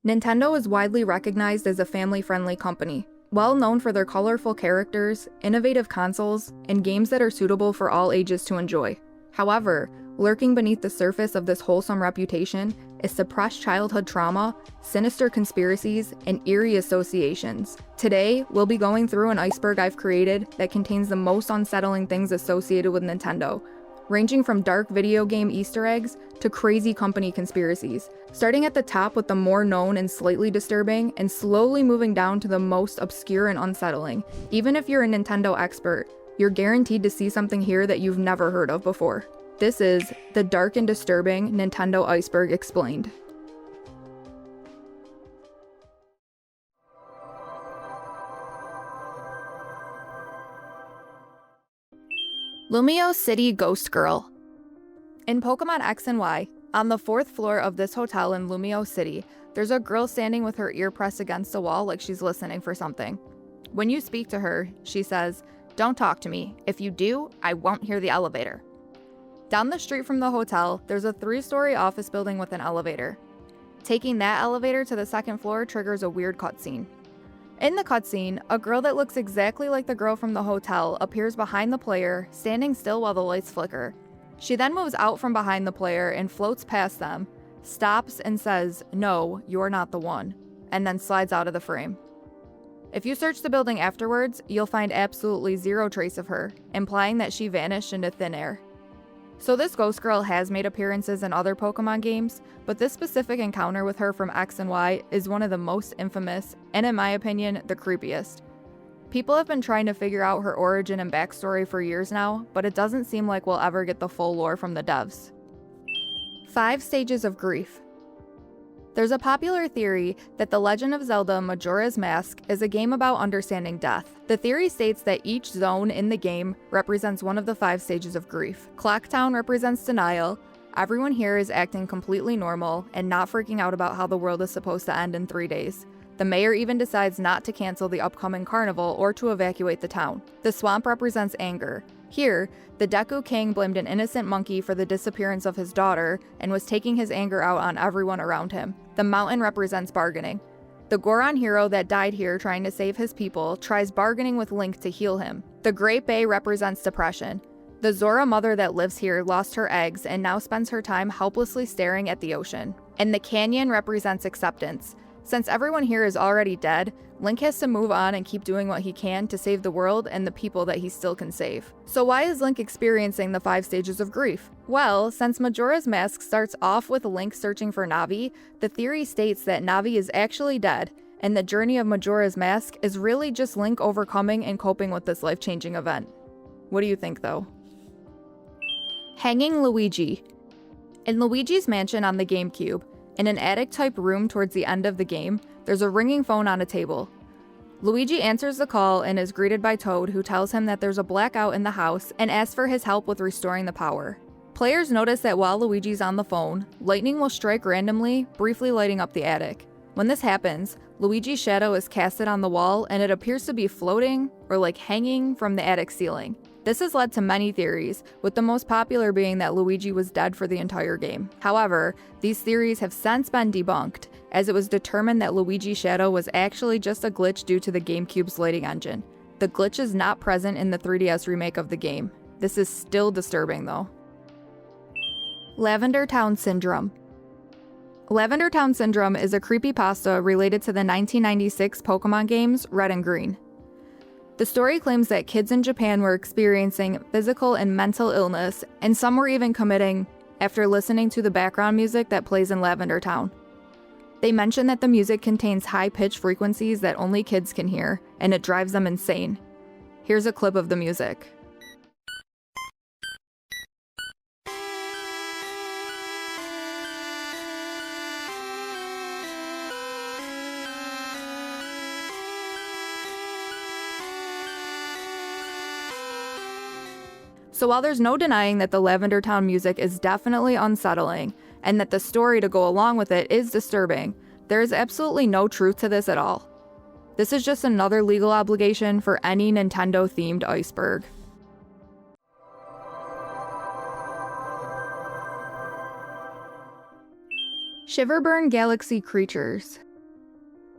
Nintendo is widely recognized as a family-friendly company, well known for their colorful characters, innovative consoles, and games that are suitable for all ages to enjoy. However, lurking beneath the surface of this wholesome reputation is suppressed childhood trauma, sinister conspiracies, and eerie associations. Today, we'll be going through an iceberg I've created that contains the most unsettling things associated with Nintendo, ranging from dark video game Easter eggs to crazy company conspiracies, starting at the top with the more known and slightly disturbing, and slowly moving down to the most obscure and unsettling. Even if you're a Nintendo expert, you're guaranteed to see something here that you've never heard of before. This is the dark and disturbing Nintendo Iceberg Explained. Lumio City Ghost Girl. In Pokemon X and Y, on the 4th floor of this hotel in Lumio City, there's a girl standing with her ear pressed against a wall like she's listening for something. When you speak to her, she says, "Don't talk to me. If you do, I won't hear the elevator." Down the street from the hotel, there's a 3-story office building with an elevator. Taking that elevator to the 2nd floor triggers a weird cutscene. In the cutscene, a girl that looks exactly like the girl from the hotel appears behind the player, standing still while the lights flicker. She then moves out from behind the player and floats past them, stops and says, "No, you're not the one," and then slides out of the frame. If you search the building afterwards, you'll find absolutely zero trace of her, implying that she vanished into thin air. So this ghost girl has made appearances in other Pokemon games, but this specific encounter with her from X and Y is one of the most infamous, and in my opinion, the creepiest. People have been trying to figure out her origin and backstory for years now, but it doesn't seem like we'll ever get the full lore from the devs. 5 Stages of Grief. There's a popular theory that The Legend of Zelda Majora's Mask is a game about understanding death. The theory states that each zone in the game represents one of the 5 stages of grief. Clocktown represents denial. Everyone here is acting completely normal and not freaking out about how the world is supposed to end in 3 days. The mayor even decides not to cancel the upcoming carnival or to evacuate the town. The swamp represents anger. Here, the Deku King blamed an innocent monkey for the disappearance of his daughter and was taking his anger out on everyone around him. The mountain represents bargaining. The Goron hero that died here trying to save his people tries bargaining with Link to heal him. The Great Bay represents depression. The Zora mother that lives here lost her eggs and now spends her time helplessly staring at the ocean. And the canyon represents acceptance. Since everyone here is already dead, Link has to move on and keep doing what he can to save the world and the people that he still can save. So why is Link experiencing the 5 stages of grief? Well, since Majora's Mask starts off with Link searching for Navi, the theory states that Navi is actually dead, and the journey of Majora's Mask is really just Link overcoming and coping with this life-changing event. What do you think, though? Hanging Luigi. In Luigi's mansion on the GameCube, in an attic-type room towards the end of the game, there's a ringing phone on a table. Luigi answers the call and is greeted by Toad, who tells him that there's a blackout in the house and asks for his help with restoring the power. Players notice that while Luigi's on the phone, lightning will strike randomly, briefly lighting up the attic. When this happens, Luigi's shadow is casted on the wall and it appears to be floating or like hanging from the attic ceiling. This has led to many theories, with the most popular being that Luigi was dead for the entire game. However, these theories have since been debunked, as it was determined that Luigi's shadow was actually just a glitch due to the GameCube's lighting engine. The glitch is not present in the 3DS remake of the game. This is still disturbing though. Lavender Town Syndrome. Lavender Town Syndrome is a creepypasta related to the 1996 Pokemon games Red and Green. The story claims that kids in Japan were experiencing physical and mental illness, and some were even committing after listening to the background music that plays in Lavender Town. They mention that the music contains high-pitched frequencies that only kids can hear, and it drives them insane. Here's a clip of the music. So while there's no denying that the Lavender Town music is definitely unsettling, and that the story to go along with it is disturbing, there is absolutely no truth to this at all. This is just another legal obligation for any Nintendo-themed iceberg. Shiverburn Galaxy Creatures.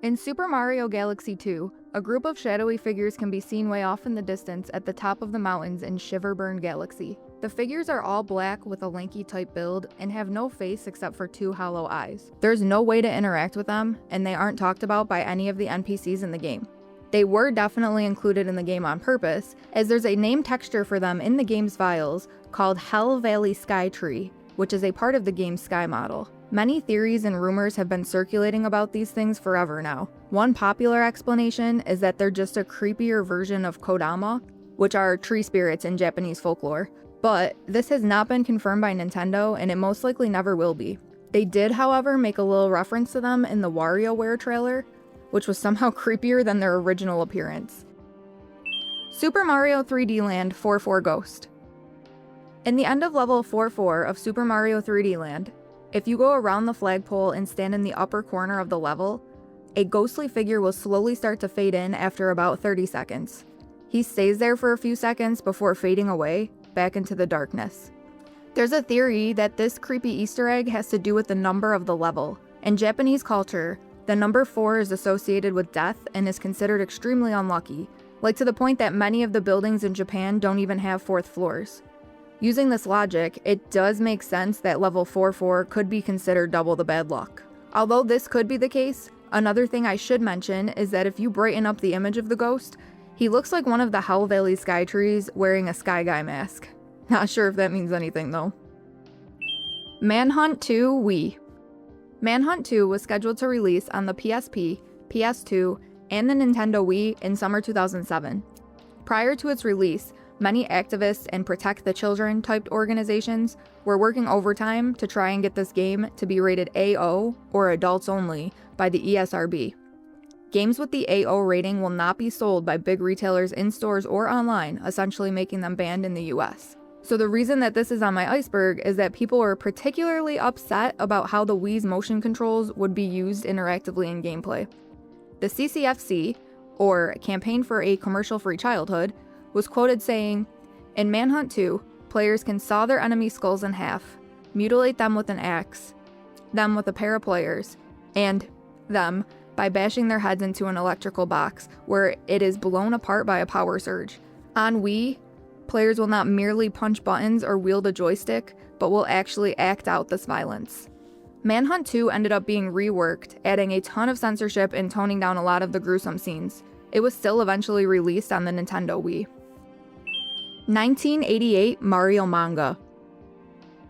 In Super Mario Galaxy 2, a group of shadowy figures can be seen way off in the distance at the top of the mountains in Shiverburn Galaxy. The figures are all black with a lanky type build and have no face except for 2 hollow eyes. There's no way to interact with them, and they aren't talked about by any of the NPCs in the game. They were definitely included in the game on purpose, as there's a name texture for them in the game's files called Hell Valley Sky Tree, which is a part of the game's sky model. Many theories and rumors have been circulating about these things forever now. One popular explanation is that they're just a creepier version of Kodama, which are tree spirits in Japanese folklore. But this has not been confirmed by Nintendo, and it most likely never will be. They did, however, make a little reference to them in the WarioWare trailer, which was somehow creepier than their original appearance. Super Mario 3D Land 4-4 Ghost. In the end of level 4-4 of Super Mario 3D Land, if you go around the flagpole and stand in the upper corner of the level, a ghostly figure will slowly start to fade in after about 30 seconds. He stays there for a few seconds before fading away, back into the darkness. There's a theory that this creepy Easter egg has to do with the number of the level. In Japanese culture, the number 4 is associated with death and is considered extremely unlucky, like to the point that many of the buildings in Japan don't even have 4th floors. Using this logic, it does make sense that level 4-4 could be considered double the bad luck. Although this could be the case, another thing I should mention is that if you brighten up the image of the ghost, he looks like one of the Hell Valley Sky Trees wearing a Sky Guy mask. Not sure if that means anything though. Manhunt 2 Wii. Manhunt 2 was scheduled to release on the PSP, PS2, and the Nintendo Wii in summer 2007. Prior to its release, many activists and Protect the Children typed organizations were working overtime to try and get this game to be rated AO, or adults only, by the ESRB. Games with the AO rating will not be sold by big retailers in stores or online, essentially making them banned in the US. So the reason that this is on my iceberg is that people were particularly upset about how the Wii's motion controls would be used interactively in gameplay. The CCFC, or Campaign for a Commercial-Free Childhood, was quoted saying, "In Manhunt 2, players can saw their enemy skulls in half, mutilate them with an axe, them with a pair of pliers, and them by bashing their heads into an electrical box where it is blown apart by a power surge. On Wii, players will not merely punch buttons or wield a joystick, but will actually act out this violence." Manhunt 2 ended up being reworked, adding a ton of censorship and toning down a lot of the gruesome scenes. It was still eventually released on the Nintendo Wii. 1988 Mario Manga.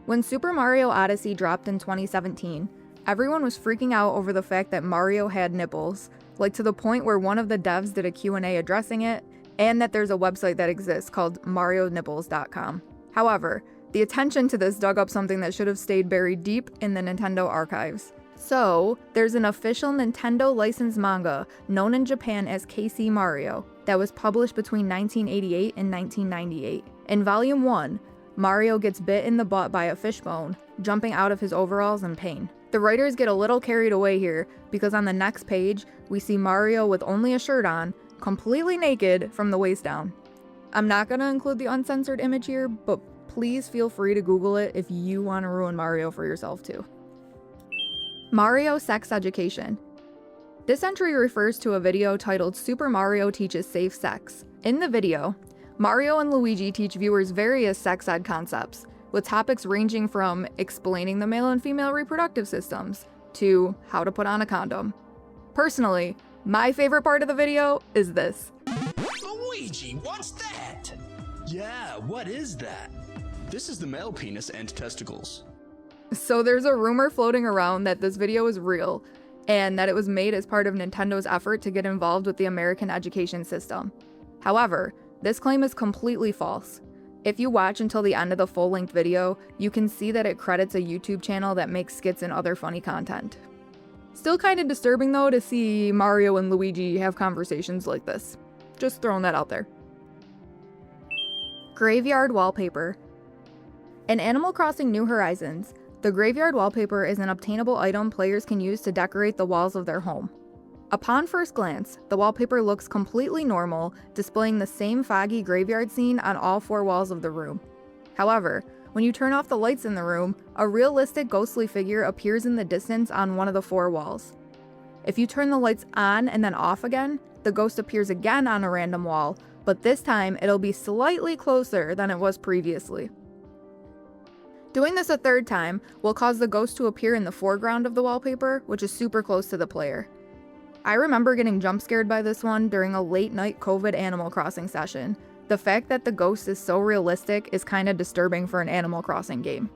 When Super Mario Odyssey dropped in 2017, everyone was freaking out over the fact that Mario had nipples, like to the point where one of the devs did a Q&A addressing it, and that there's a website that exists called marionipples.com. However, the attention to this dug up something that should have stayed buried deep in the Nintendo archives. So, there's an official Nintendo licensed manga, known in Japan as KC Mario, that was published between 1988 and 1998. In Volume 1, Mario gets bit in the butt by a fishbone, jumping out of his overalls in pain. The writers get a little carried away here, because on the next page, we see Mario with only a shirt on, completely naked from the waist down. I'm not going to include the uncensored image here, but please feel free to Google it if you want to ruin Mario for yourself too. Mario Sex Education. This entry refers to a video titled Super Mario Teaches Safe Sex. In the video, Mario and Luigi teach viewers various sex ed concepts, with topics ranging from explaining the male and female reproductive systems to how to put on a condom. Personally, my favorite part of the video is this. Luigi, what's that? Yeah, what is that? This is the male penis and testicles. So there's a rumor floating around that this video is real, and that it was made as part of Nintendo's effort to get involved with the American education system. However, this claim is completely false. If you watch until the end of the full-length video, you can see that it credits a YouTube channel that makes skits and other funny content. Still kinda disturbing though to see Mario and Luigi have conversations like this. Just throwing that out there. Graveyard Wallpaper. In Animal Crossing New Horizons, the graveyard wallpaper is an obtainable item players can use to decorate the walls of their home. Upon first glance, the wallpaper looks completely normal, displaying the same foggy graveyard scene on all 4 walls of the room. However, when you turn off the lights in the room, a realistic ghostly figure appears in the distance on one of the 4 walls. If you turn the lights on and then off again, the ghost appears again on a random wall, but this time it'll be slightly closer than it was previously. Doing this a third time will cause the ghost to appear in the foreground of the wallpaper, which is super close to the player. I remember getting jump scared by this one during a late night COVID Animal Crossing session. The fact that the ghost is so realistic is kinda disturbing for an Animal Crossing game.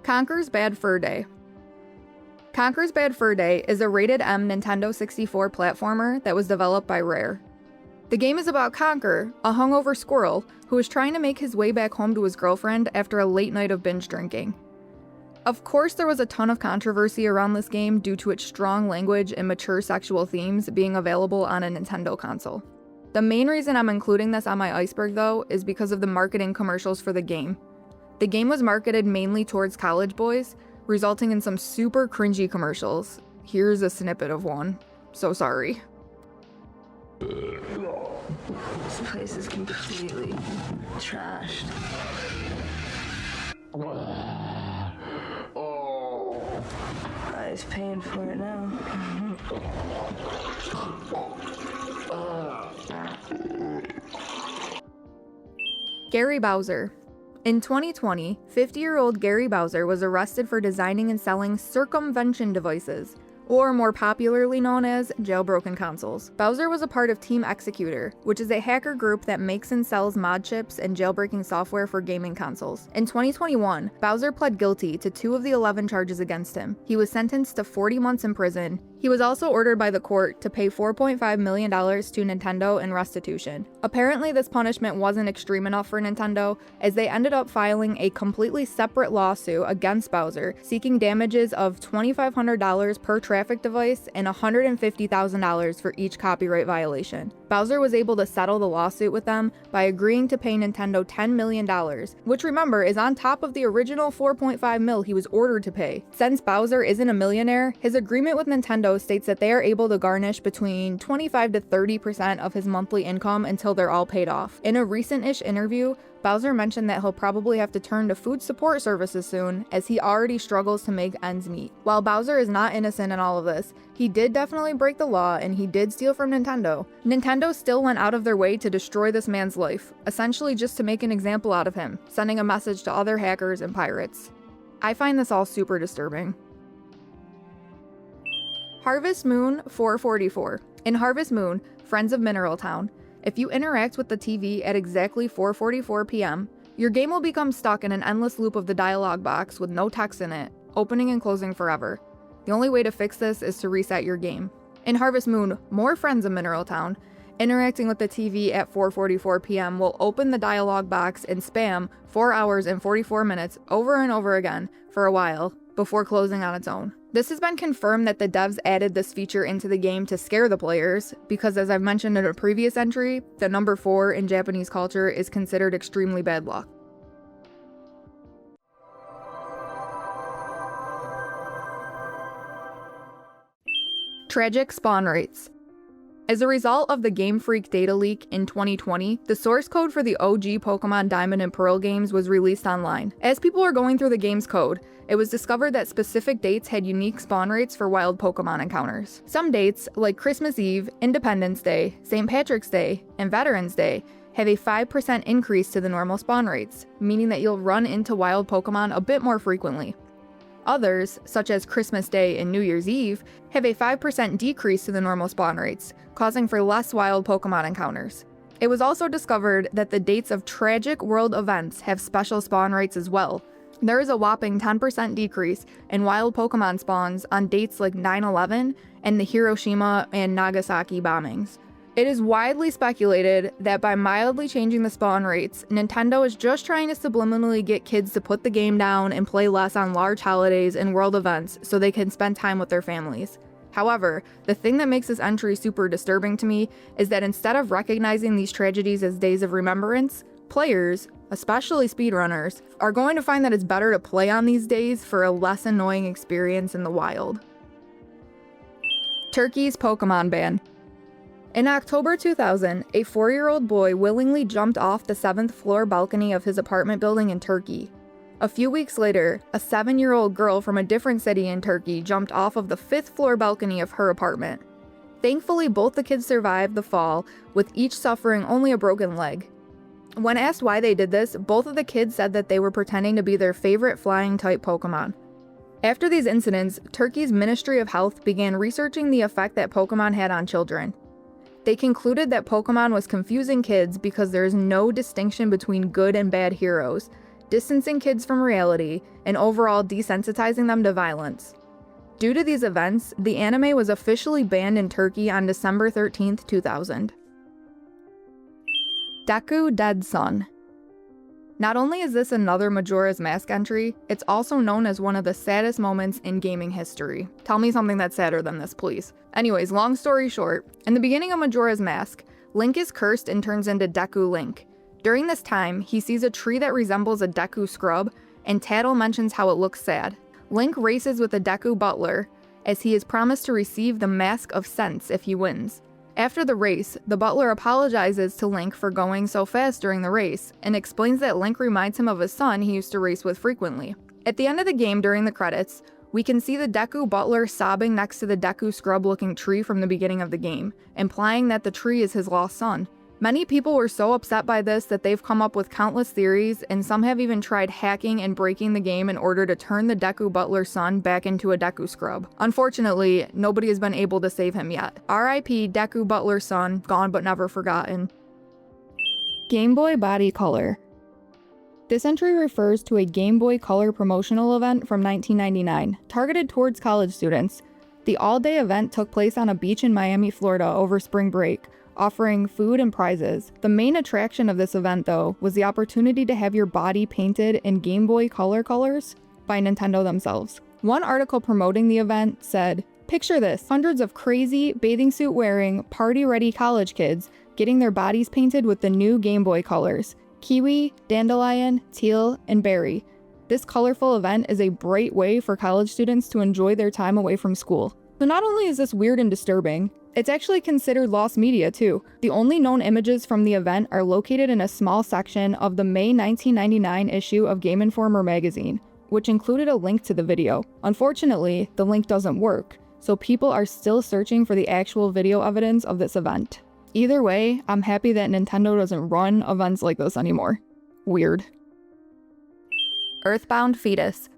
Conker's Bad Fur Day. Conker's Bad Fur Day is a rated M Nintendo 64 platformer that was developed by Rare. The game is about Conker, a hungover squirrel who is trying to make his way back home to his girlfriend after a late night of binge drinking. Of course, there was a ton of controversy around this game due to its strong language and mature sexual themes being available on a Nintendo console. The main reason I'm including this on my Iceberg, though, is because of the marketing commercials for the game. The game was marketed mainly towards college boys, resulting in some super cringy commercials. Here's a snippet of one. So sorry. This place is completely trashed. He's paying for it now. Gary Bowser. In 2020, 50-year-old Gary Bowser was arrested for designing and selling circumvention devices, or more popularly known as jailbroken consoles. Bowser was a part of Team Executor, which is a hacker group that makes and sells mod chips and jailbreaking software for gaming consoles. In 2021, Bowser pled guilty to 2 of the 11 charges against him. He was sentenced to 40 months in prison. He was also ordered by the court to pay $4.5 million to Nintendo in restitution. Apparently, this punishment wasn't extreme enough for Nintendo, as they ended up filing a completely separate lawsuit against Bowser, seeking damages of $2,500 per traffic device and $150,000 for each copyright violation. Bowser was able to settle the lawsuit with them by agreeing to pay Nintendo $10 million, which remember is on top of the original $4.5 million he was ordered to pay. Since Bowser isn't a millionaire, his agreement with Nintendo states that they are able to garnish between 25 to 30% of his monthly income until they're all paid off. In a recent-ish interview, Bowser mentioned that he'll probably have to turn to food support services soon, as he already struggles to make ends meet. While Bowser is not innocent in all of this, he did definitely break the law and he did steal from Nintendo. Nintendo still went out of their way to destroy this man's life, essentially just to make an example out of him, sending a message to other hackers and pirates. I find this all super disturbing. Harvest Moon 444. In Harvest Moon, Friends of Mineral Town, if you interact with the TV at exactly 4:44 p.m., your game will become stuck in an endless loop of the dialogue box with no text in it, opening and closing forever. The only way to fix this is to reset your game. In Harvest Moon, more Friends of Mineral Town, interacting with the TV at 4:44 p.m. will open the dialogue box and spam 4 hours and 44 minutes over and over again for a while before closing on its own. This has been confirmed that the devs added this feature into the game to scare the players, because as I've mentioned in a previous entry, the number 4 in Japanese culture is considered extremely bad luck. Tragic spawn rates. As a result of the Game Freak data leak in 2020, the source code for the OG Pokemon Diamond and Pearl games was released online. As people were going through the game's code, it was discovered that specific dates had unique spawn rates for wild Pokemon encounters. Some dates, like Christmas Eve, Independence Day, St. Patrick's Day, and Veterans Day, have a 5% increase to the normal spawn rates, meaning that you'll run into wild Pokemon a bit more frequently. Others, such as Christmas Day and New Year's Eve, have a 5% decrease to the normal spawn rates, causing for less wild Pokemon encounters. It was also discovered that the dates of tragic world events have special spawn rates as well. There is a whopping 10% decrease in wild Pokemon spawns on dates like 9/11 and the Hiroshima and Nagasaki bombings. It is widely speculated that by mildly changing the spawn rates, Nintendo is just trying to subliminally get kids to put the game down and play less on large holidays and world events so they can spend time with their families. However, the thing that makes this entry super disturbing to me is that instead of recognizing these tragedies as days of remembrance, players, especially speedrunners, are going to find that it's better to play on these days for a less annoying experience in the wild. Turkey's Pokemon ban. In October 2000, a 4-year-old boy willingly jumped off the 7th floor balcony of his apartment building in Turkey. A few weeks later, a 7-year-old girl from a different city in Turkey jumped off of the 5th floor balcony of her apartment. Thankfully, both the kids survived the fall, with each suffering only a broken leg. When asked why they did this, both of the kids said that they were pretending to be their favorite flying-type Pokemon. After these incidents, Turkey's Ministry of Health began researching the effect that Pokemon had on children. They concluded that Pokemon was confusing kids because there is no distinction between good and bad heroes, distancing kids from reality, and overall desensitizing them to violence. Due to these events, the anime was officially banned in Turkey on December 13, 2000. Deku Dead Son. Not only is this another Majora's Mask entry, it's also known as one of the saddest moments in gaming history. Tell me something that's sadder than this, please. Anyways, long story short, in the beginning of Majora's Mask, Link is cursed and turns into Deku Link. During this time, he sees a tree that resembles a Deku scrub, and Tattle mentions how it looks sad. Link races with the Deku butler, as he is promised to receive the Mask of Sense if he wins. After the race, the butler apologizes to Link for going so fast during the race, and explains that Link reminds him of his son he used to race with frequently. At the end of the game during the credits, we can see the Deku butler sobbing next to the Deku scrub-looking tree from the beginning of the game, implying that the tree is his lost son. Many people were so upset by this that they've come up with countless theories, and some have even tried hacking and breaking the game in order to turn the Deku butler's son back into a Deku scrub. Unfortunately, nobody has been able to save him yet. R.I.P. Deku butler's son, gone but never forgotten. Game Boy Body Color. This entry refers to a Game Boy Color promotional event from 1999, targeted towards college students. The all-day event took place on a beach in Miami, Florida over spring break, offering food and prizes. The main attraction of this event, though, was the opportunity to have your body painted in Game Boy Color colors by Nintendo themselves. One article promoting the event said, "Picture this, hundreds of crazy, bathing suit wearing, party-ready college kids getting their bodies painted with the new Game Boy colors, kiwi, dandelion, teal, and berry. This colorful event is a bright way for college students to enjoy their time away from school." So not only is this weird and disturbing, it's actually considered lost media too. The only known images from the event are located in a small section of the May 1999 issue of Game Informer magazine, which included a link to the video. Unfortunately, the link doesn't work, so people are still searching for the actual video evidence of this event. Either way, I'm happy that Nintendo doesn't run events like this anymore. Weird. Earthbound Fetus.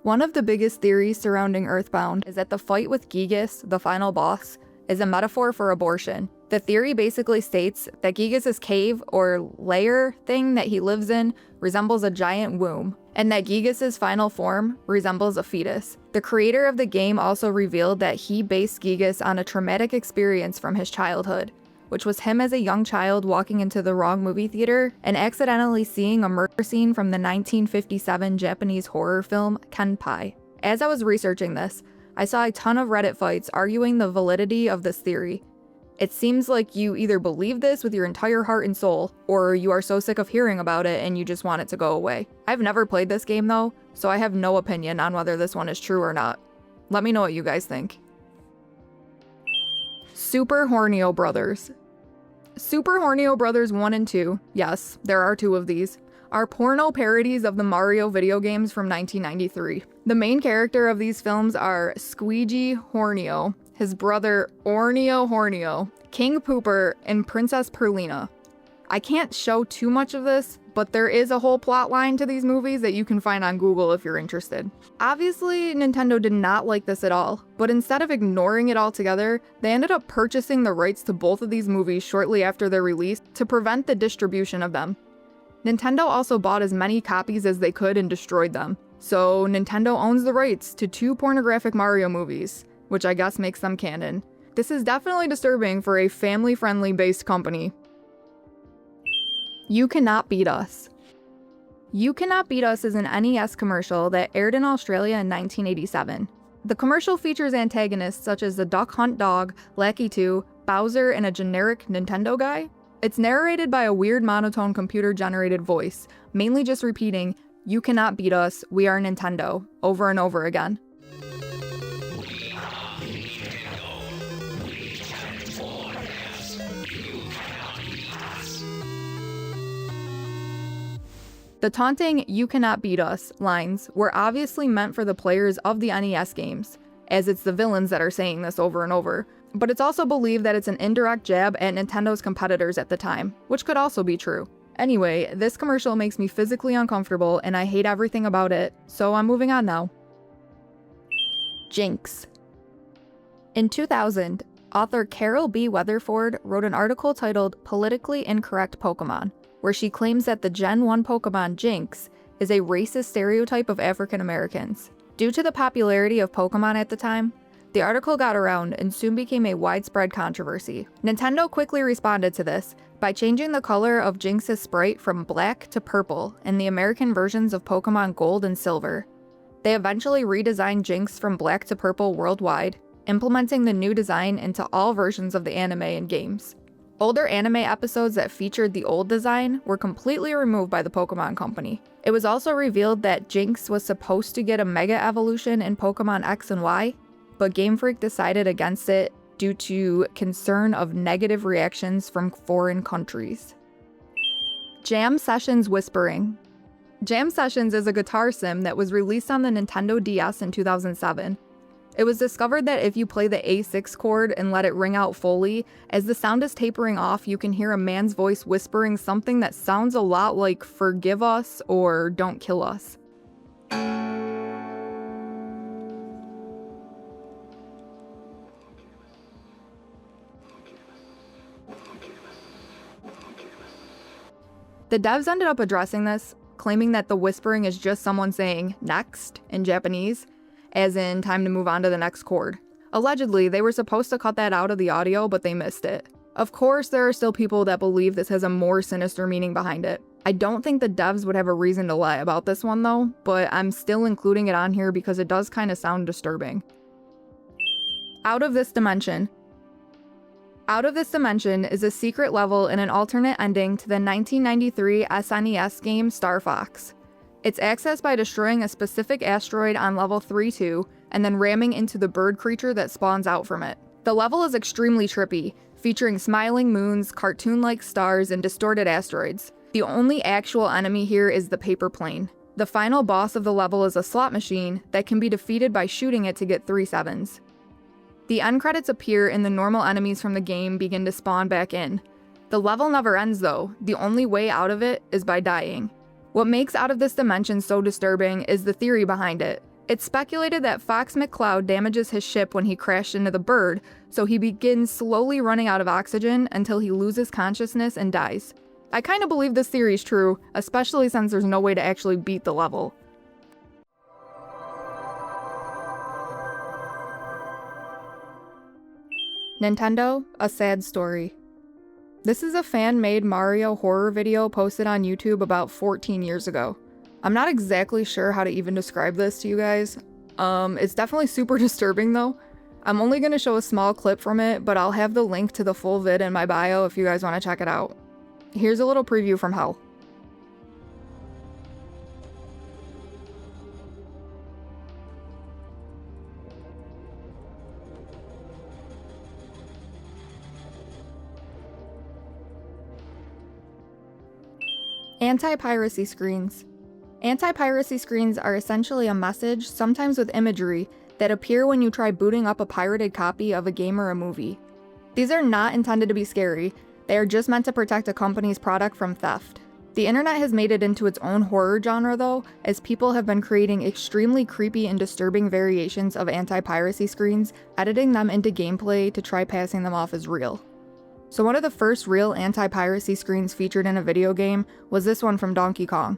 One of the biggest theories surrounding Earthbound is that the fight with Gigas, the final boss, is a metaphor for abortion. The theory basically states that Gigas' cave or lair thing that he lives in resembles a giant womb, and that Gigas' final form resembles a fetus. The creator of the game also revealed that he based Gigas on a traumatic experience from his childhood, which was him as a young child walking into the wrong movie theater and accidentally seeing a murder scene from the 1957 Japanese horror film Kenpai. As I was researching this, I saw a ton of Reddit fights arguing the validity of this theory. It seems like you either believe this with your entire heart and soul, or you are so sick of hearing about it and you just want it to go away. I've never played this game though, so I have no opinion on whether this one is true or not. Let me know what you guys think. Super Hornio Brothers. Super Hornio Brothers 1 and 2, yes, there are 2 of these, are porno parodies of the Mario video games from 1993. The main character of these films are Squeegee Hornio, his brother Ornio Hornio, King Pooper, and Princess Perlina. I can't show too much of this, but there is a whole plot line to these movies that you can find on Google if you're interested. Obviously, Nintendo did not like this at all, but instead of ignoring it altogether, they ended up purchasing the rights to both of these movies shortly after their release to prevent the distribution of them. Nintendo also bought as many copies as they could and destroyed them. So Nintendo owns the rights to 2 pornographic Mario movies, which I guess makes them canon. This is definitely disturbing for a family-friendly based company. You Cannot Beat Us. You Cannot Beat Us is an NES commercial that aired in Australia in 1987. The commercial features antagonists such as the Duck Hunt dog, Lackey 2, Bowser, and a generic Nintendo guy. It's narrated by a weird monotone computer-generated voice, mainly just repeating, "You cannot beat us, we are Nintendo," over and over again. The taunting "you cannot beat us" lines were obviously meant for the players of the NES games, as it's the villains that are saying this over and over, but it's also believed that it's an indirect jab at Nintendo's competitors at the time, which could also be true. Anyway, this commercial makes me physically uncomfortable and I hate everything about it, so I'm moving on now. Jinx. In 2000, author Carol B. Weatherford wrote an article titled "Politically Incorrect Pokemon," where she claims that the Gen 1 Pokemon Jinx is a racist stereotype of African Americans. Due to the popularity of Pokemon at the time, the article got around and soon became a widespread controversy. Nintendo quickly responded to this by changing the color of Jinx's sprite from black to purple in the American versions of Pokemon Gold and Silver. They eventually redesigned Jinx from black to purple worldwide, implementing the new design into all versions of the anime and games. Older anime episodes that featured the old design were completely removed by the Pokemon Company. It was also revealed that Jinx was supposed to get a Mega Evolution in Pokemon X and Y, but Game Freak decided against it due to concern of negative reactions from foreign countries. Jam Sessions Whispering. Jam Sessions is a guitar sim that was released on the Nintendo DS in 2007. It was discovered that if you play the A6 chord and let it ring out fully, as the sound is tapering off, you can hear a man's voice whispering something that sounds a lot like "forgive us" or "don't kill us." The devs ended up addressing this, claiming that the whispering is just someone saying "next" in Japanese, as in time to move on to the next chord. Allegedly, they were supposed to cut that out of the audio, but they missed it. Of course, there are still people that believe this has a more sinister meaning behind it. I don't think the devs would have a reason to lie about this one though, but I'm still including it on here because it does kind of sound disturbing. Out of This Dimension. Out of This Dimension is a secret level in an alternate ending to the 1993 SNES game Star Fox. It's accessed by destroying a specific asteroid on level 3-2 and then ramming into the bird creature that spawns out from it. The level is extremely trippy, featuring smiling moons, cartoon-like stars, and distorted asteroids. The only actual enemy here is the paper plane. The final boss of the level is a slot machine that can be defeated by shooting it to get 3 sevens. The end credits appear and the normal enemies from the game begin to spawn back in. The level never ends though, the only way out of it is by dying. What makes Out of This Dimension so disturbing is the theory behind it. It's speculated that Fox McCloud damages his ship when he crashed into the bird, so he begins slowly running out of oxygen until he loses consciousness and dies. I kinda believe this theory is true, especially since there's no way to actually beat the level. Nintendo, A Sad Story. This is a fan-made Mario horror video posted on YouTube about 14 years ago. I'm not exactly sure how to even describe this to you guys. It's definitely super disturbing though. I'm only going to show a small clip from it, but I'll have the link to the full vid in my bio if you guys want to check it out. Here's a little preview from hell. Anti-piracy screens. Anti-piracy screens are essentially a message, sometimes with imagery, that appear when you try booting up a pirated copy of a game or a movie. These are not intended to be scary, they are just meant to protect a company's product from theft. The internet has made it into its own horror genre though, as people have been creating extremely creepy and disturbing variations of anti-piracy screens, editing them into gameplay to try passing them off as real. So one of the first real anti-piracy screens featured in a video game was this one from Donkey Kong.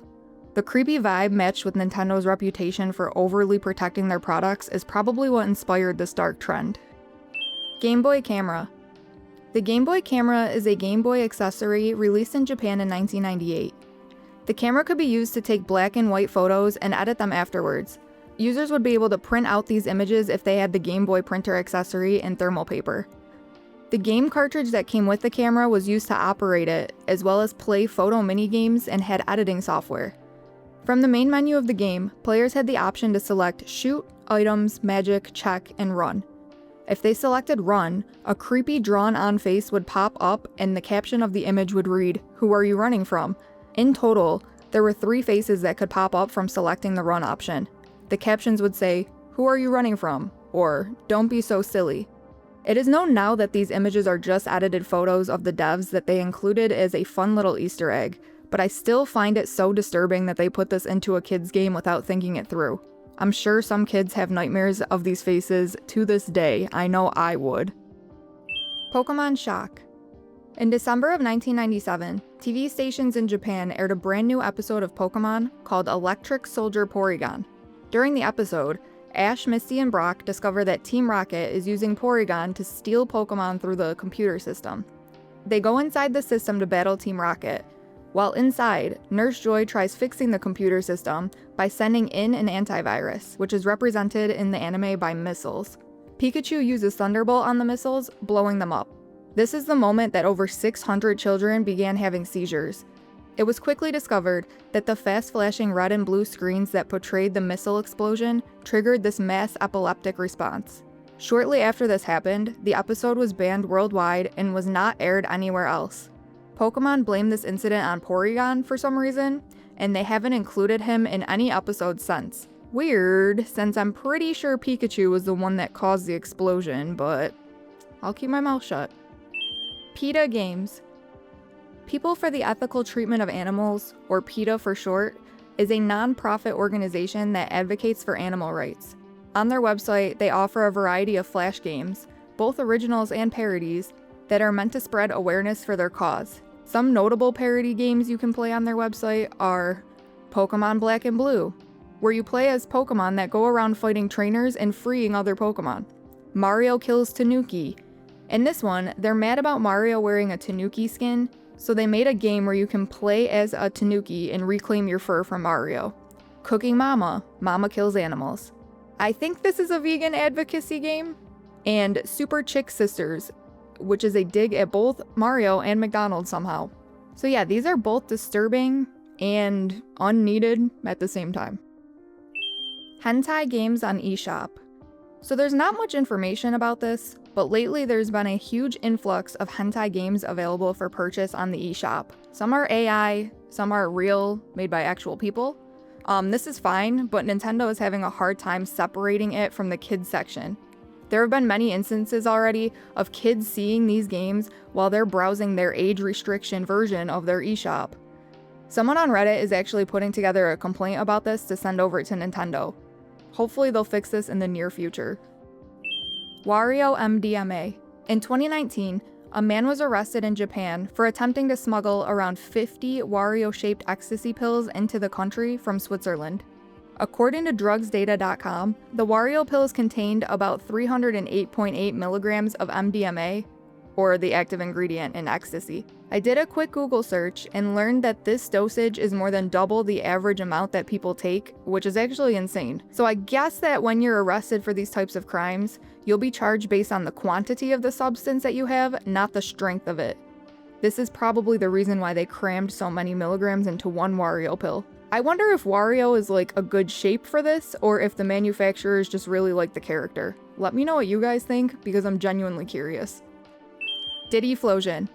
The creepy vibe matched with Nintendo's reputation for overly protecting their products is probably what inspired this dark trend. Game Boy Camera. The Game Boy Camera is a Game Boy accessory released in Japan in 1998. The camera could be used to take black and white photos and edit them afterwards. Users would be able to print out these images if they had the Game Boy printer accessory and thermal paper. The game cartridge that came with the camera was used to operate it, as well as play photo minigames and had editing software. From the main menu of the game, players had the option to select Shoot, Items, Magic, Check, and Run. If they selected Run, a creepy drawn-on face would pop up and the caption of the image would read, "Who are you running from?" In total, There were 3 faces that could pop up from selecting the run option. The captions would say, "Who are you running from?" or "Don't be so silly." It is known now that these images are just edited photos of the devs that they included as a fun little Easter egg, but I still find it so disturbing that they put this into a kid's game without thinking it through. I'm sure some kids have nightmares of these faces to this day. I know I would. Pokemon Shock. In December of 1997, TV stations in Japan aired a brand new episode of Pokemon called Electric Soldier Porygon. During the episode, Ash, Misty, and Brock discover that Team Rocket is using Porygon to steal Pokemon through the computer system. They go inside the system to battle Team Rocket. While inside, Nurse Joy tries fixing the computer system by sending in an antivirus, which is represented in the anime by missiles. Pikachu uses Thunderbolt on the missiles, blowing them up. This is the moment that over 600 children began having seizures. It was quickly discovered that the fast-flashing red and blue screens that portrayed the missile explosion triggered this mass epileptic response. Shortly after this happened, the episode was banned worldwide and was not aired anywhere else. Pokemon blamed this incident on Porygon for some reason, and they haven't included him in any episode since. Weird, since I'm pretty sure Pikachu was the one that caused the explosion, but I'll keep my mouth shut. PETA Games. People for the Ethical Treatment of Animals, or PETA for short, is a non-profit organization that advocates for animal rights. On their website, they offer a variety of flash games, both originals and parodies, that are meant to spread awareness for their cause. Some notable parody games you can play on their website are Pokemon Black and Blue, where you play as Pokemon that go around fighting trainers and freeing other Pokemon. Mario Kills Tanuki. In this one, they're mad about Mario wearing a Tanuki skin, so they made a game where you can play as a Tanuki and reclaim your fur from Mario. Cooking Mama. Mama Kills Animals. I think this is a vegan advocacy game. And Super Chick Sisters, which is a dig at both Mario and McDonald's somehow. So yeah, these are both disturbing and unneeded at the same time. Hentai games on eShop. So there's not much information about this, but lately there's been a huge influx of hentai games available for purchase on the eShop. Some are AI, some are real, made by actual people. This is fine, but Nintendo is having a hard time separating it from the kids section. There have been many instances already of kids seeing these games while they're browsing their age restriction version of their eShop. Someone on Reddit is actually putting together a complaint about this to send over to Nintendo. Hopefully they'll fix this in the near future. Wario MDMA. In 2019, a man was arrested in Japan for attempting to smuggle around 50 Wario-shaped ecstasy pills into the country from Switzerland. According to drugsdata.com, the Wario pills contained about 308.8 milligrams of MDMA, or the active ingredient in ecstasy. I did a quick Google search and learned that this dosage is more than double the average amount that people take, which is actually insane. So I guess that when you're arrested for these types of crimes, you'll be charged based on the quantity of the substance that you have, not the strength of it. This is probably the reason why they crammed so many milligrams into one Wario pill. I wonder if Wario is like a good shape for this, or if the manufacturers just really like the character. Let me know what you guys think, because I'm genuinely curious. Diddyflosion.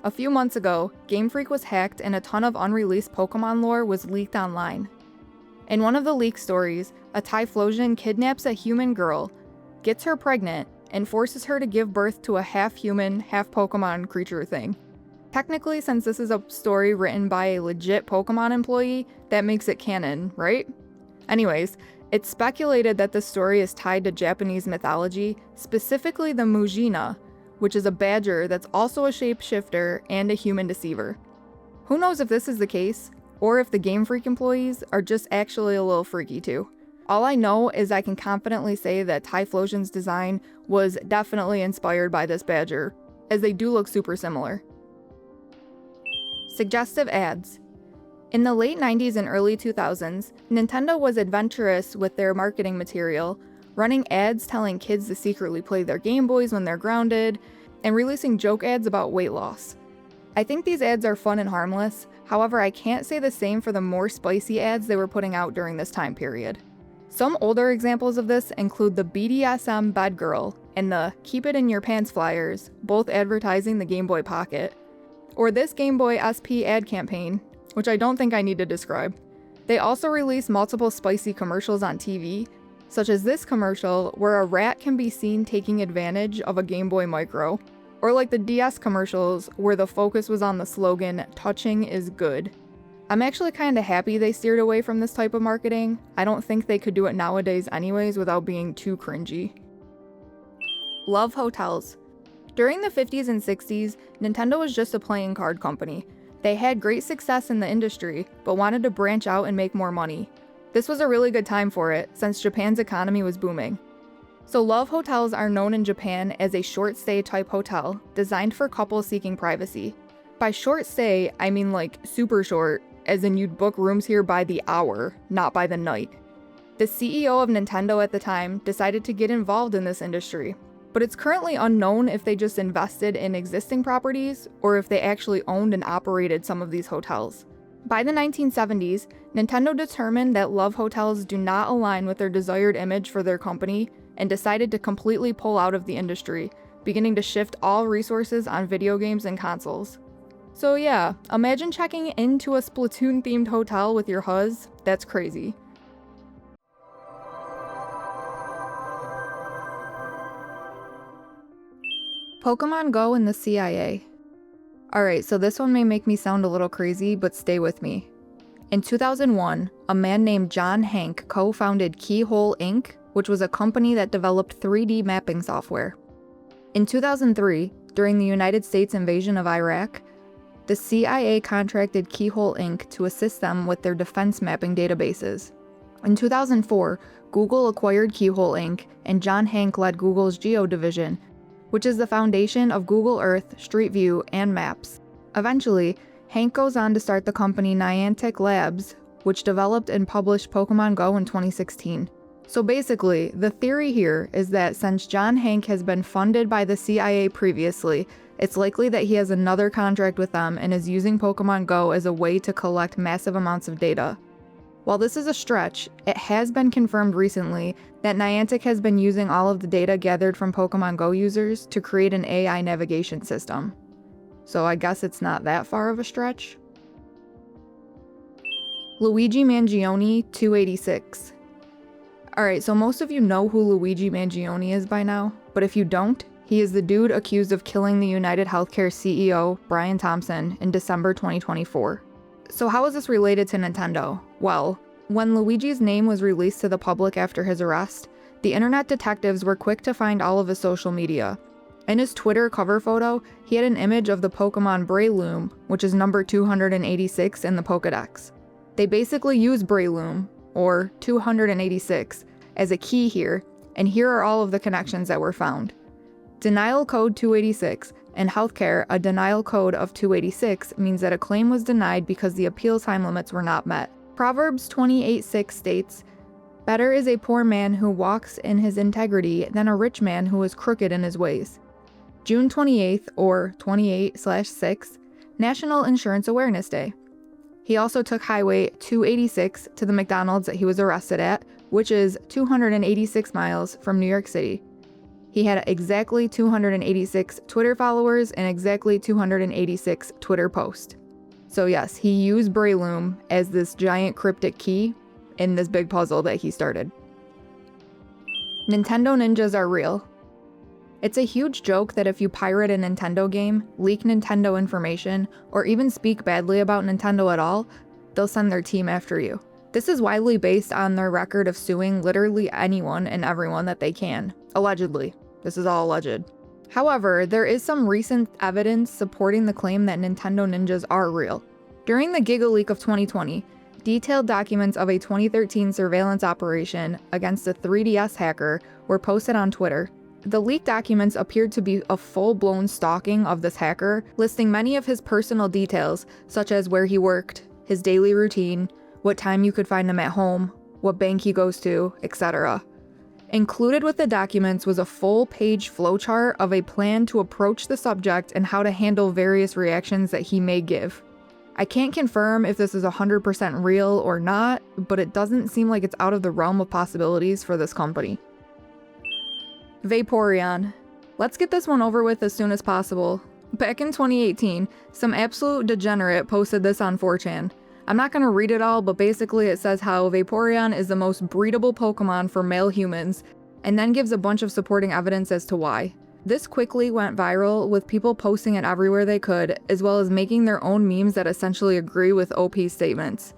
A few months ago, Game Freak was hacked and a ton of unreleased Pokemon lore was leaked online. In one of the leak stories, a Typhlosion kidnaps a human girl, gets her pregnant, and forces her to give birth to a half-human, half-Pokemon creature thing. Technically, since this is a story written by a legit Pokemon employee, that makes it canon, right? Anyways, it's speculated that the story is tied to Japanese mythology, specifically the Mujina, which is a badger that's also a shapeshifter and a human deceiver. Who knows if this is the case, or if the Game Freak employees are just actually a little freaky too. All I know is I can confidently say that Typhlosion's design was definitely inspired by this badger, as they do look super similar. Suggestive ads. In the late 90s and early 2000s, Nintendo was adventurous with their marketing material, running ads telling kids to secretly play their Game Boys when they're grounded, and releasing joke ads about weight loss. I think these ads are fun and harmless, however I can't say the same for the more spicy ads they were putting out during this time period. Some older examples of this include the BDSM Bed Girl and the Keep It in Your Pants flyers, both advertising the Game Boy Pocket, or this Game Boy SP ad campaign, which I don't think I need to describe. They also release multiple spicy commercials on TV, such as this commercial where a rat can be seen taking advantage of a Game Boy Micro, or like the DS commercials where the focus was on the slogan, "Touching is good." I'm actually kinda happy they steered away from this type of marketing. I don't think they could do it nowadays anyways without being too cringy. Love hotels. During the 50s and 60s, Nintendo was just a playing card company. They had great success in the industry, but wanted to branch out and make more money. This was a really good time for it, since Japan's economy was booming. So love hotels are known in Japan as a short stay type hotel, designed for couples seeking privacy. By short stay, I mean like super short, as in you'd book rooms here by the hour, not by the night. The CEO of Nintendo at the time decided to get involved in this industry, but it's currently unknown if they just invested in existing properties or if they actually owned and operated some of these hotels. By the 1970s, Nintendo determined that love hotels do not align with their desired image for their company and decided to completely pull out of the industry, beginning to shift all resources on video games and consoles. So yeah, imagine checking into a Splatoon-themed hotel with your huzz. That's crazy. Pokemon Go and the CIA. Alright, so this one may make me sound a little crazy, but stay with me. In 2001, a man named John Hank co-founded Keyhole Inc., which was a company that developed 3D mapping software. In 2003, during the United States invasion of Iraq, the CIA contracted Keyhole Inc. to assist them with their defense mapping databases. In 2004, Google acquired Keyhole Inc., and John Hank led Google's Geo division, which is the foundation of Google Earth, Street View, and Maps. Eventually, Hank goes on to start the company Niantic Labs, which developed and published Pokemon Go in 2016. So basically, the theory here is that since John Hank has been funded by the CIA previously, it's likely that he has another contract with them and is using Pokemon Go as a way to collect massive amounts of data. While this is a stretch, it has been confirmed recently that Niantic has been using all of the data gathered from Pokemon Go users to create an AI navigation system. So I guess it's not that far of a stretch. Luigi Mangione 286. Alright, so most of you know who Luigi Mangione is by now, but if you don't, he is the dude accused of killing the United Healthcare CEO, Brian Thompson, in December 2024. So how is this related to Nintendo? Well, when Luigi's name was released to the public after his arrest, the internet detectives were quick to find all of his social media. In his Twitter cover photo, he had an image of the Pokemon Breloom, which is number 286 in the Pokedex. They basically use Breloom, or 286, as a key here, and here are all of the connections that were found. Denial code 286, and healthcare, a denial code of 286 means that a claim was denied because the appeal time limits were not met. Proverbs 28:6 states, "Better is a poor man who walks in his integrity than a rich man who is crooked in his ways." June 28th, or 28/6, National Insurance Awareness Day. He also took Highway 286 to the McDonald's that he was arrested at, which is 286 miles from New York City. He had exactly 286 Twitter followers and exactly 286 Twitter posts. So yes, he used Breloom as this giant cryptic key in this big puzzle that he started. Nintendo ninjas are real. It's a huge joke that if you pirate a Nintendo game, leak Nintendo information, or even speak badly about Nintendo at all, they'll send their team after you. This is widely based on their record of suing literally anyone and everyone that they can, allegedly. This is all alleged. However, there is some recent evidence supporting the claim that Nintendo ninjas are real. During the Giga Leak of 2020, detailed documents of a 2013 surveillance operation against a 3DS hacker were posted on Twitter. The leaked documents appeared to be a full-blown stalking of this hacker, listing many of his personal details, such as where he worked, his daily routine, what time you could find him at home, what bank he goes to, etc. Included with the documents was a full-page flowchart of a plan to approach the subject and how to handle various reactions that he may give. I can't confirm if this is 100% real or not, but it doesn't seem like it's out of the realm of possibilities for this company. Vaporeon. Let's get this one over with as soon as possible. Back in 2018, some absolute degenerate posted this on 4chan. I'm not going to read it all, but basically it says how Vaporeon is the most breedable Pokemon for male humans, and then gives a bunch of supporting evidence as to why. This quickly went viral, with people posting it everywhere they could, as well as making their own memes that essentially agree with OP's statements.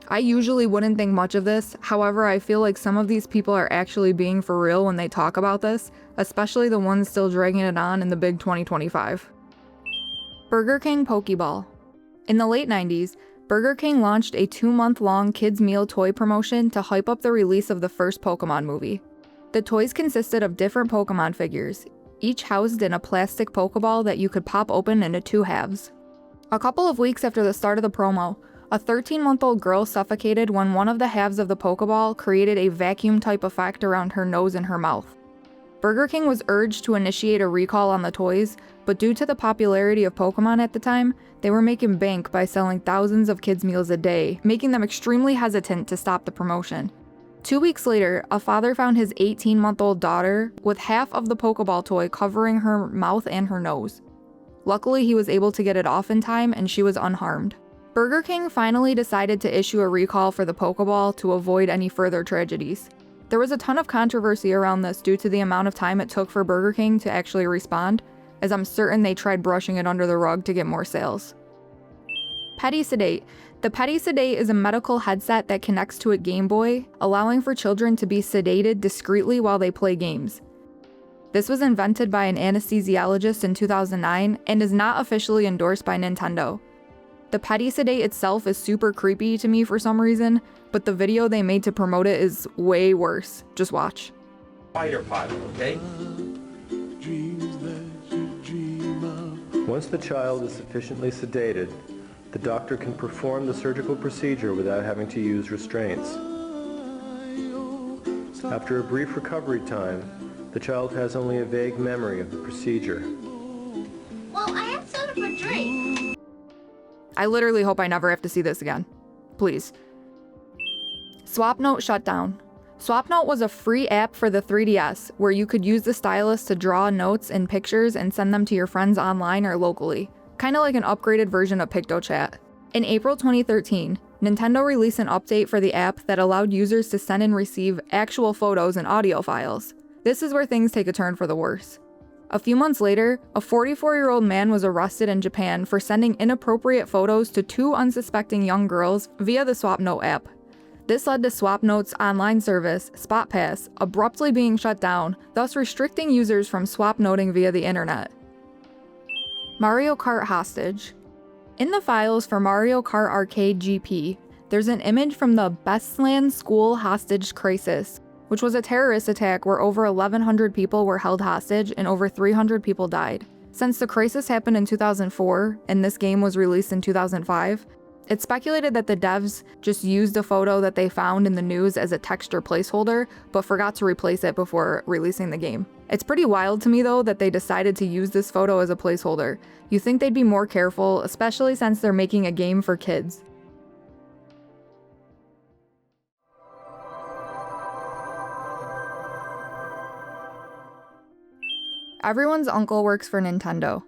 I usually wouldn't think much of this, however I feel like some of these people are actually being for real when they talk about this, especially the ones still dragging it on in the big 2025. Burger King Pokeball. In the late 90s, Burger King launched a 2-month-long kids' meal toy promotion to hype up the release of the first Pokemon movie. The toys consisted of different Pokemon figures, each housed in a plastic Pokeball that you could pop open into 2 halves. A couple of weeks after the start of the promo, a 13-month-old girl suffocated when one of the halves of the Pokeball created a vacuum-type effect around her nose and her mouth. Burger King was urged to initiate a recall on the toys, but due to the popularity of Pokemon at the time, they were making bank by selling thousands of kids' meals a day, making them extremely hesitant to stop the promotion. 2 weeks later, a father found his 18-month-old daughter with half of the Pokeball toy covering her mouth and her nose. Luckily, he was able to get it off in time and she was unharmed. Burger King finally decided to issue a recall for the Pokeball to avoid any further tragedies. There was a ton of controversy around this due to the amount of time it took for Burger King to actually respond, as I'm certain they tried brushing it under the rug to get more sales. Petty Sedate. The Petty Sedate is a medical headset that connects to a Game Boy, allowing for children to be sedated discreetly while they play games. This was invented by an anesthesiologist in 2009 and is not officially endorsed by Nintendo. The Petty Sedate itself is super creepy to me for some reason, but the video they made to promote it is way worse. Just watch. Spider pilot, okay? Once the child is sufficiently sedated, the doctor can perform the surgical procedure without having to use restraints. After a brief recovery time, the child has only a vague memory of the procedure. Well, I have soda for drink. I literally hope I never have to see this again. Please. SwapNote shut down. SwapNote was a free app for the 3DS where you could use the stylus to draw notes and pictures and send them to your friends online or locally. Kinda like an upgraded version of PictoChat. In April 2013, Nintendo released an update for the app that allowed users to send and receive actual photos and audio files. This is where things take a turn for the worse. A few months later, a 44-year-old man was arrested in Japan for sending inappropriate photos to 2 unsuspecting young girls via the SwapNote app. This led to SwapNote's online service, SpotPass, abruptly being shut down, thus restricting users from swapnoting via the internet. Mario Kart hostage. In the files for Mario Kart Arcade GP, there's an image from the Bestland School hostage crisis, which was a terrorist attack where over 1,100 people were held hostage and over 300 people died. Since the crisis happened in 2004 and this game was released in 2005, it's speculated that the devs just used a photo that they found in the news as a texture placeholder, but forgot to replace it before releasing the game. It's pretty wild to me though that they decided to use this photo as a placeholder. You think they'd be more careful, especially since they're making a game for kids. Everyone's uncle works for Nintendo.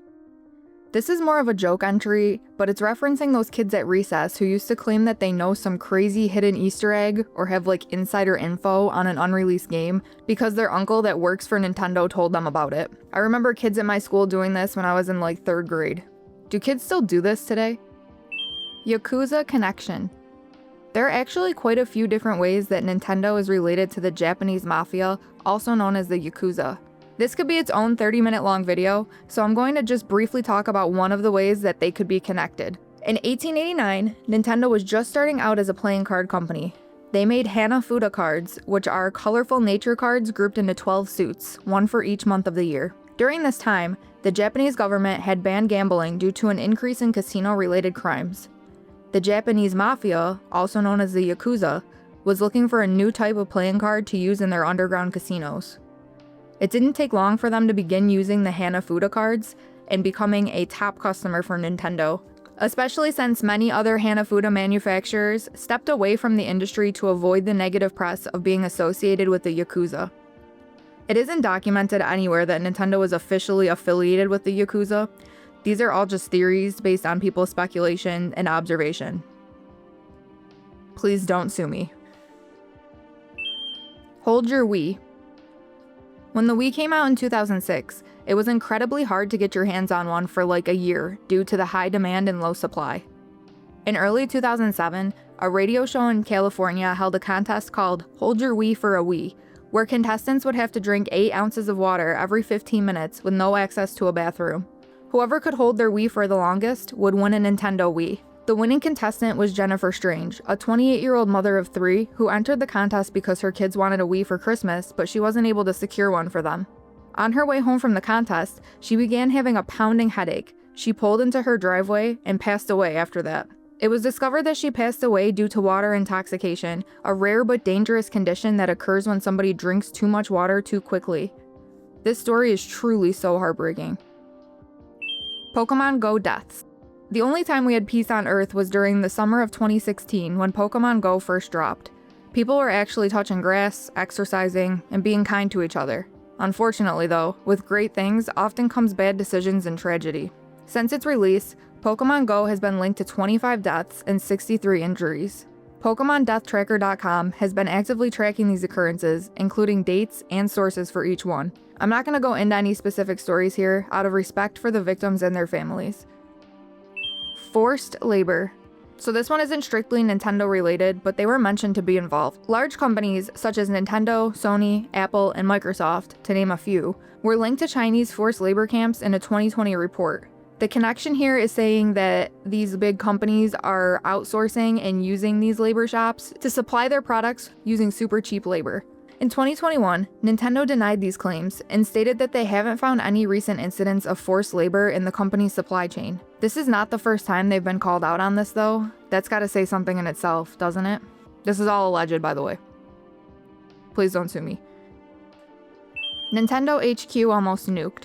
This is more of a joke entry, but it's referencing those kids at recess who used to claim that they know some crazy hidden Easter egg or have like insider info on an unreleased game because their uncle that works for Nintendo told them about it. I remember kids at my school doing this when I was in like 3rd grade. Do kids still do this today? Yakuza connection. There are actually quite a few different ways that Nintendo is related to the Japanese mafia, also known as the Yakuza. This could be its own 30-minute long video, so I'm going to just briefly talk about one of the ways that they could be connected. In 1889, Nintendo was just starting out as a playing card company. They made Hanafuda cards, which are colorful nature cards grouped into 12 suits, one for each month of the year. During this time, the Japanese government had banned gambling due to an increase in casino-related crimes. The Japanese mafia, also known as the Yakuza, was looking for a new type of playing card to use in their underground casinos. It didn't take long for them to begin using the Hanafuda cards and becoming a top customer for Nintendo, especially since many other Hanafuda manufacturers stepped away from the industry to avoid the negative press of being associated with the Yakuza. It isn't documented anywhere that Nintendo is officially affiliated with the Yakuza. These are all just theories based on people's speculation and observation. Please don't sue me. Hold your Wii. When the Wii came out in 2006, it was incredibly hard to get your hands on one for like a year due to the high demand and low supply. In early 2007, a radio show in California held a contest called Hold Your Wii for a Wii, where contestants would have to drink 8 ounces of water every 15 minutes with no access to a bathroom. Whoever could hold their Wii for the longest would win a Nintendo Wii. The winning contestant was Jennifer Strange, a 28-year-old mother of 3 who entered the contest because her kids wanted a Wii for Christmas, but she wasn't able to secure one for them. On her way home from the contest, she began having a pounding headache. She pulled into her driveway and passed away after that. It was discovered that she passed away due to water intoxication, a rare but dangerous condition that occurs when somebody drinks too much water too quickly. This story is truly so heartbreaking. Pokemon Go deaths. The only time we had peace on Earth was during the summer of 2016 when Pokemon Go first dropped. People were actually touching grass, exercising, and being kind to each other. Unfortunately though, with great things often comes bad decisions and tragedy. Since its release, Pokemon Go has been linked to 25 deaths and 63 injuries. PokemonDeathTracker.com has been actively tracking these occurrences, including dates and sources for each one. I'm not going to go into any specific stories here out of respect for the victims and their families. Forced labor. So this one isn't strictly Nintendo related, but they were mentioned to be involved. Large companies such as Nintendo, Sony, Apple, and Microsoft, to name a few, were linked to Chinese forced labor camps in a 2020 report. The connection here is saying that these big companies are outsourcing and using these labor shops to supply their products using super cheap labor. In 2021, Nintendo denied these claims and stated that they haven't found any recent incidents of forced labor in the company's supply chain. This is not the first time they've been called out on this though. That's gotta say something in itself, doesn't it? This is all alleged, by the way. Please don't sue me. Nintendo HQ almost nuked.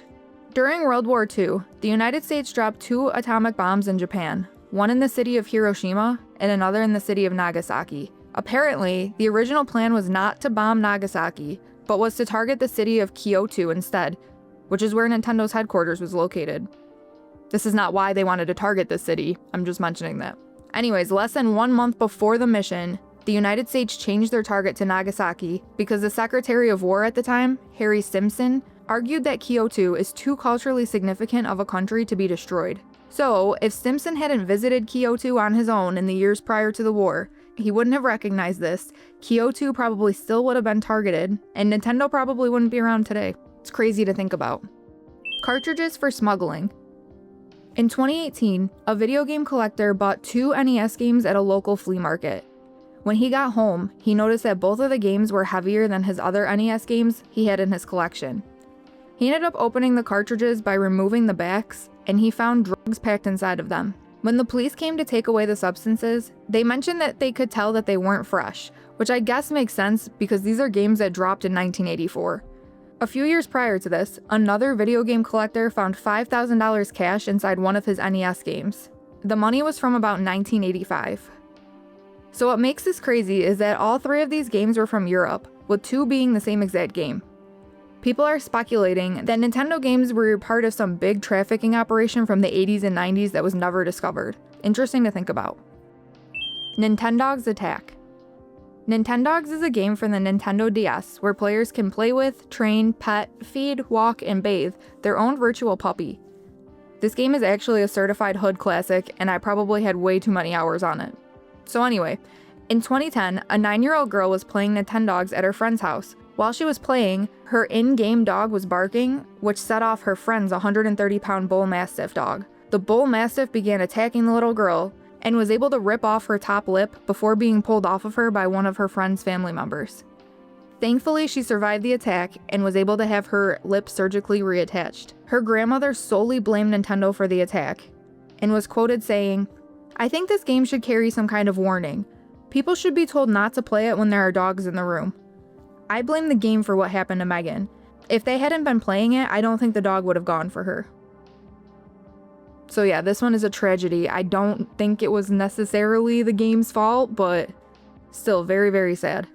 During World War II, the United States dropped 2 atomic bombs in Japan, one in the city of Hiroshima and another in the city of Nagasaki. Apparently, the original plan was not to bomb Nagasaki, but was to target the city of Kyoto instead, which is where Nintendo's headquarters was located. This is not why they wanted to target this city, I'm just mentioning that. Anyways, less than 1 month before the mission, the United States changed their target to Nagasaki because the Secretary of War at the time, Harry Stimson, argued that Kyoto is too culturally significant of a country to be destroyed. So, if Stimson hadn't visited Kyoto on his own in the years prior to the war, he wouldn't have recognized this, Kyoto probably still would have been targeted, and Nintendo probably wouldn't be around today. It's crazy to think about. Cartridges for smuggling. In 2018, a video game collector bought 2 NES games at a local flea market. When he got home, he noticed that both of the games were heavier than his other NES games he had in his collection. He ended up opening the cartridges by removing the backs, and he found drugs packed inside of them. When the police came to take away the substances, they mentioned that they could tell that they weren't fresh, which I guess makes sense because these are games that dropped in 1984. A few years prior to this, another video game collector found $5,000 cash inside one of his NES games. The money was from about 1985. So what makes this crazy is that all 3 of these games were from Europe, with 2 being the same exact game. People are speculating that Nintendo games were part of some big trafficking operation from the 80s and 90s that was never discovered. Interesting to think about. Nintendogs Attack. Nintendogs is a game for the Nintendo DS where players can play with, train, pet, feed, walk, and bathe their own virtual puppy. This game is actually a certified hood classic, and I probably had way too many hours on it. So anyway, in 2010, a 9-year-old girl was playing Nintendogs at her friend's house. While she was playing, her in-game dog was barking, which set off her friend's 130-pound bull mastiff dog. The bull mastiff began attacking the little girl and was able to rip off her top lip before being pulled off of her by one of her friend's family members. Thankfully, she survived the attack and was able to have her lip surgically reattached. Her grandmother solely blamed Nintendo for the attack and was quoted saying, "I think this game should carry some kind of warning. People should be told not to play it when there are dogs in the room. I blame the game for what happened to Megan. If they hadn't been playing it, I don't think the dog would have gone for her." So yeah, this one is a tragedy. I don't think it was necessarily the game's fault, but still very, very sad.